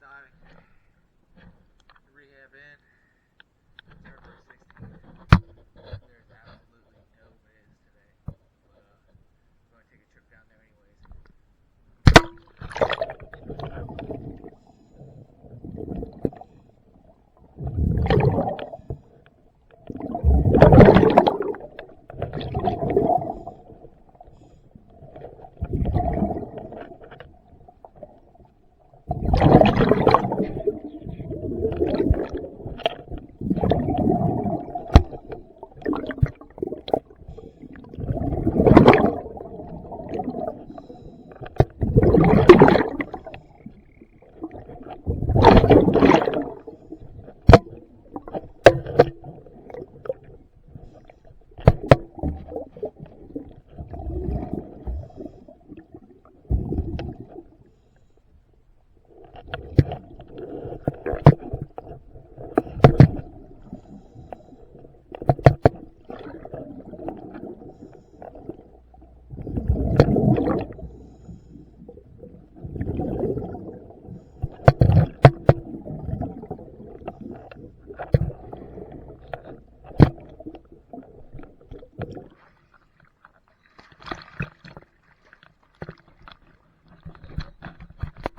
last diving. Rehabb Inn, February 16th. There's absolutely no vids today, but I'm going to take a trip down there anyways.